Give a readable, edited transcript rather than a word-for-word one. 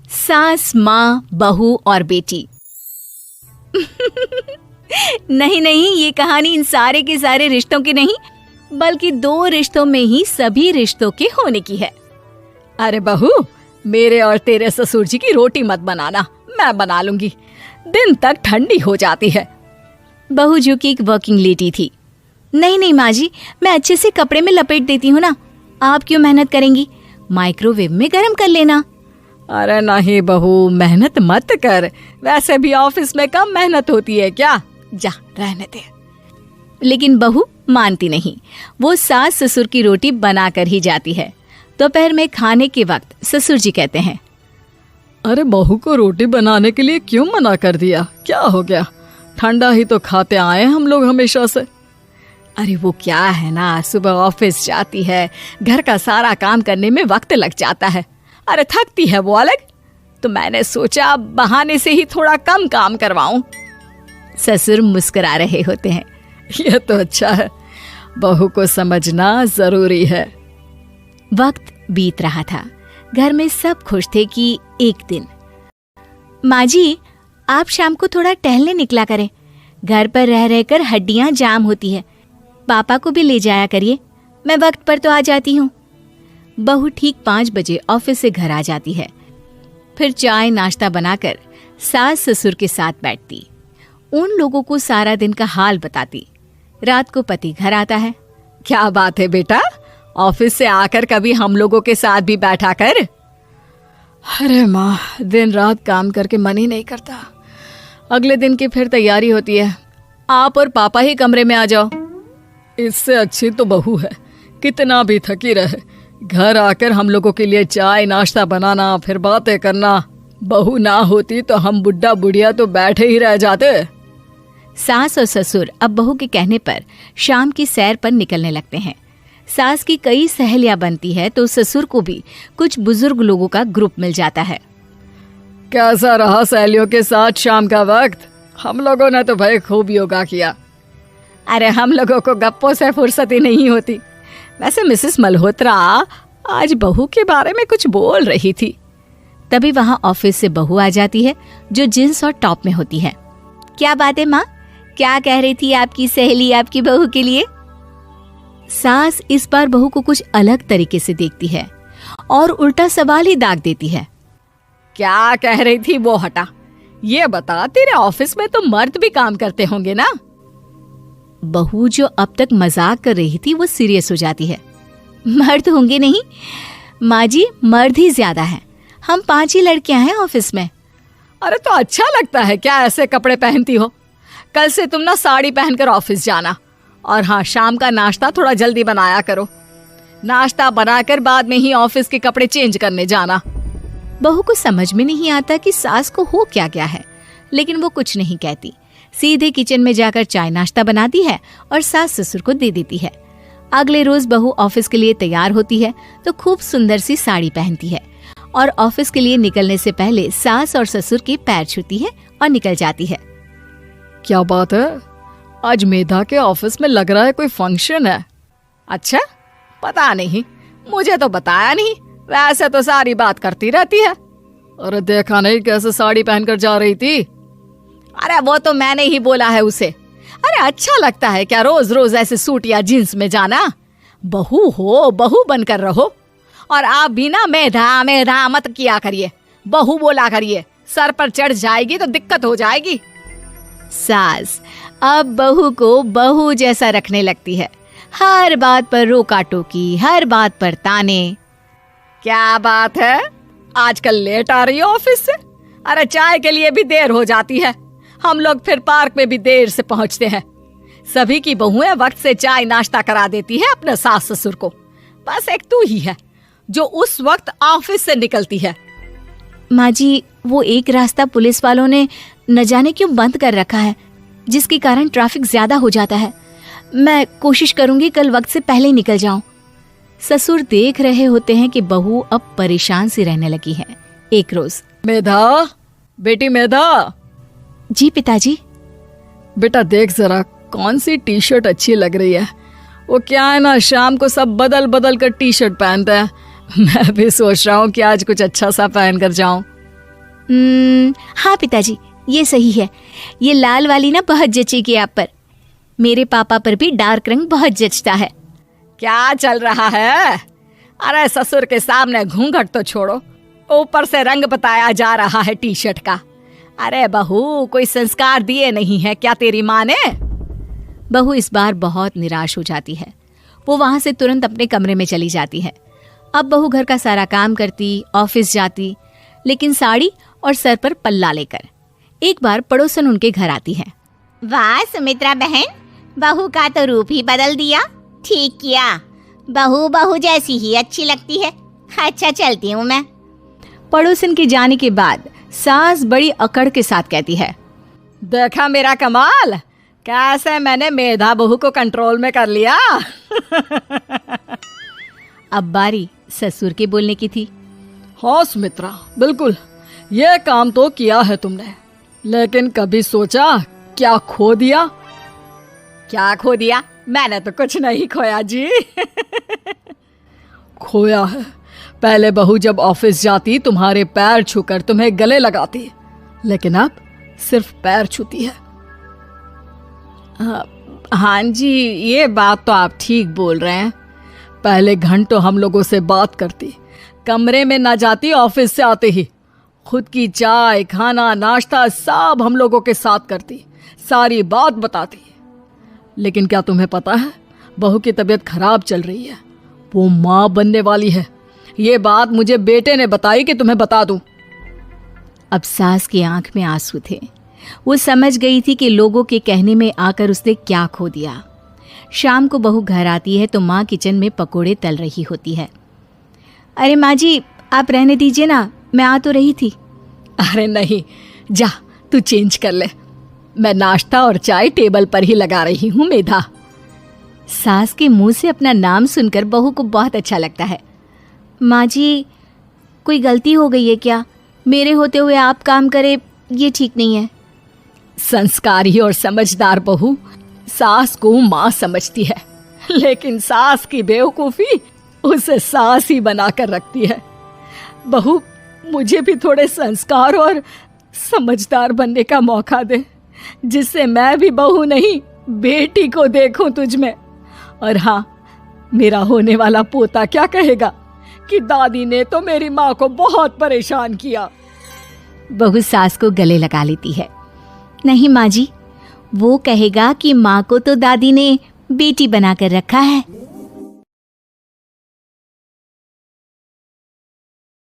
सास, माँ, बहू और बेटी। नहीं नहीं, ये कहानी इन सारे के सारे रिश्तों की नहीं, बल्कि 2 रिश्तों में ही सभी रिश्तों के होने की है। अरे बहू, मेरे और तेरे ससुर जी की रोटी मत बनाना, मैं बना लूंगी, दिन तक ठंडी हो जाती है। बहू जो कि एक वर्किंग लेडी थी। नहीं नहीं माँ जी, मैं अच्छे से कपड़े में लपेट देती हूँ ना, आप क्यों मेहनत करेंगी, माइक्रोवेव में गर्म कर लेना। अरे नहीं बहू, मेहनत मत कर, वैसे भी ऑफिस में कम मेहनत होती है क्या, जा रहने दे। लेकिन बहू मानती नहीं, वो सास ससुर की रोटी बना कर ही जाती है। दोपहर में खाने के वक्त ससुर जी कहते हैं, अरे बहू को रोटी बनाने के लिए क्यों मना कर दिया, क्या हो गया, ठंडा ही तो खाते आए हम लोग हमेशा से। अरे वो क्या है ना, सुबह ऑफिस जाती है, घर का सारा काम करने में वक्त लग जाता है, अरे थकती है वो अलग, तो मैंने सोचा बहाने से ही थोड़ा कम काम करवाऊं। ससुर मुस्कुरा रहे होते हैं। ये तो अच्छा है, बहू को समझना जरूरी है। वक्त बीत रहा था, घर में सब खुश थे कि एक दिन, माँ जी आप शाम को थोड़ा टहलने निकला करें, घर पर रह रहकर हड्डियां जाम होती है, पापा को भी ले जाया करिए, मैं वक्त पर तो आ जाती हूँ। बहू ठीक 5 बजे ऑफिस से घर आ जाती है, फिर चाय नाश्ता बनाकर सास ससुर के साथ बैठती, उन लोगों को सारा दिन का हाल बताती। रात को पति घर आता है। क्या बात है बेटा, ऑफिस से आकर कभी हम लोगों के साथ भी बैठा कर। अरे माँ, दिन रात काम करके मन ही नहीं करता, अगले दिन की फिर तैयारी होती है, आप और पापा ही कमरे में आ जाओ। इससे अच्छी तो बहू है, कितना भी थकी रहे, घर आकर हम लोगों के लिए चाय नाश्ता बनाना, फिर बातें करना। बहू ना होती तो हम बुढ़ा बुढ़िया तो बैठे ही रह जाते। सास और ससुर अब बहू के कहने पर शाम की सैर पर निकलने लगते हैं। सास की कई सहेलियां बनती है तो ससुर को भी कुछ बुजुर्ग लोगों का ग्रुप मिल जाता है। कैसा रहा सहेलियों के साथ शाम का वक्त? हम लोगों ने तो भाई खूब योगा किया। अरे हम लोगों को गप्पों से फुर्सत ही नहीं होती। वैसे मिसेस मल्होत्रा आज बहू के बारे में कुछ बोल रही थी। तभी वहां ऑफिस से बहू आ जाती है जो जींस और टॉप में होती है। क्या बात है माँ, क्या कह रही थी आपकी सहेली आपकी बहू के लिए? सास इस बार बहू को कुछ अलग तरीके से देखती है और उल्टा सवाल ही दाग देती है। क्या कह रही थी वो हटा, ये बता, तेरे ऑफिस में तो मर्द भी काम करते होंगे ना? बहू जो अब तक मजाक कर रही थी वो सीरियस हो जाती है। मर्द होंगे नहीं माँ जी, मर्द ही ज्यादा है, हम 5 ही लड़कियां हैं ऑफिस में। अरे तो अच्छा लगता है क्या ऐसे कपड़े पहनती हो? कल से तुम ना साड़ी पहनकर ऑफिस जाना, और हाँ, शाम का नाश्ता थोड़ा जल्दी बनाया करो, नाश्ता बनाकर बाद में ही ऑफिस के कपड़े चेंज करने जाना। बहू को समझ में नहीं आता कि सास को हो क्या गया है, लेकिन वो कुछ नहीं कहती, सीधे किचन में जाकर चाय नाश्ता बनाती है और सास ससुर को दे देती है। अगले रोज बहू ऑफिस के लिए तैयार होती है तो खूब सुंदर सी साड़ी पहनती है और ऑफिस के लिए निकलने से पहले सास और ससुर के पैर छूती है और निकल जाती है। क्या बात है, आज मेधा के ऑफिस में लग रहा है कोई फंक्शन है। अच्छा, पता नहीं, मुझे तो बताया नहीं, वैसे तो सारी बात करती रहती है। अरे देखा नहीं कैसे साड़ी पहनकर जा रही थी? अरे वो तो मैंने ही बोला है उसे। अरे अच्छा लगता है क्या रोज रोज ऐसे सूट या जींस में जाना? बहू हो, बहू बनकर रहो, और आप भी ना मेधा मेधा मत किया करिए, बहू बोला करिए, सर पर चढ़ जाएगी तो दिक्कत हो जाएगी। सास अब बहू को बहू जैसा रखने लगती है, हर बात पर रोका टोकी, हर बात पर ताने। क्या बात है, आजकल लेट आ रही हो ऑफिस से? अरे चाय के लिए भी देर हो जाती है, हम लोग फिर पार्क में भी देर से पहुंचते हैं। सभी की बहुएं वक्त से चाय नाश्ता करा देती है अपने सास ससुर को, बस एक तू ही है जो उस वक्त ऑफिस से निकलती है। माँ जी, वो एक रास्ता पुलिस वालों ने न जाने क्यों बंद कर रखा है, जिसके कारण ट्रैफिक ज्यादा हो जाता है। मैं कोशिश करूंगी कल वक्त से पहले निकल जाऊं। ससुर देख रहे होते हैं कि बहू अब परेशान सी रहने लगी है। एक रोज, मेधा, बेटी मेधा। जी पिताजी। बेटा देख जरा कौन सी टी शर्ट अच्छी लग रही है। वो क्या है ना, शाम को सब बदल बदल कर टी शर्ट पहनते हैं, मैं भी सोच रहा हूँ कि आज कुछ अच्छा सा पहन कर जाऊं। हाँ पिताजी, ये सही है। ये लाल वाली ना बहुत जचेगी आप पर। मेरे पापा पर भी डार्क रंग बहुत जचता है। क्या चल रहा है? अरे ससुर के सामने घूंघट तो छोड़ो, ऊपर से रंग बताया जा रहा है टी शर्ट का। अरे बहू, कोई संस्कार दिए नहीं है क्या तेरी माँ ने? बहू इस बार बहुत निराश हो जाती है। वो वहां से तुरंत अपने कमरे में चली जाती है। अब बहू घर का सारा काम करती, ऑफिस जाती, लेकिन साड़ी और सर पर पल्ला लेकर। एक बार पड़ोसन उनके घर आती है। वाह सुमित्रा बहन, बहू का तो रूप ही बदल दिया। ठीक किया, बहू बहू जैसी ही अच्छी लगती है। अच्छा चलती हूँ मैं। पड़ोसन के जाने के बाद सास बड़ी अकड़ के साथ कहती है, देखा मेरा कमाल, कैसे मैंने मेधा बहू को कंट्रोल में कर लिया। अब बारी ससुर के बोलने की थी। हाँ सुमित्रा, बिल्कुल ये काम तो किया है तुमने, लेकिन कभी सोचा क्या खो दिया? क्या खो दिया? मैंने तो कुछ नहीं खोया जी। खोया है, पहले बहू जब ऑफिस जाती तुम्हारे पैर छूकर तुम्हें गले लगाती, लेकिन अब सिर्फ पैर छूती है। हाँ जी, ये बात तो आप ठीक बोल रहे हैं। पहले घंटों हम लोगों से बात करती, कमरे में ना जाती, ऑफिस से आते ही खुद की चाय, खाना, नाश्ता सब हम लोगों के साथ करती, सारी बात बताती। लेकिन क्या तुम्हें पता है, बहू की तबीयत खराब चल रही है, वो माँ बनने वाली है। ये बात मुझे बेटे ने बताई कि तुम्हें बता दूं। अब सास की आंख में आंसू थे। वो समझ गई थी कि लोगों के कहने में आकर उसने क्या खो दिया। शाम को बहू घर आती है तो माँ किचन में पकोड़े तल रही होती है। अरे माँ जी, आप रहने दीजिए ना, मैं आ तो रही थी। अरे नहीं, जा तू चेंज कर ले, मैं नाश्ता और चाय टेबल पर ही लगा रही हूँ मेधा। सास के मुंह से अपना नाम सुनकर बहू को बहुत अच्छा लगता है। माँ जी, कोई गलती हो गई है क्या? मेरे होते हुए आप काम करे, ये ठीक नहीं है। संस्कारी और समझदार बहू सास को माँ समझती है, लेकिन सास की बेवकूफी उसे सास ही बनाकर रखती है। बहू, मुझे भी थोड़े संस्कार और समझदार बनने का मौका दे, जिससे मैं भी बहू नहीं बेटी को देखूं तुझ में। और हाँ, मेरा होने वाला पोता क्या कहेगा कि दादी ने तो मेरी माँ को बहुत परेशान किया। बहू सास को गले लगा लेती है। नहीं माँ जी, वो कहेगा कि माँ को तो दादी ने बेटी बनाकर रखा है।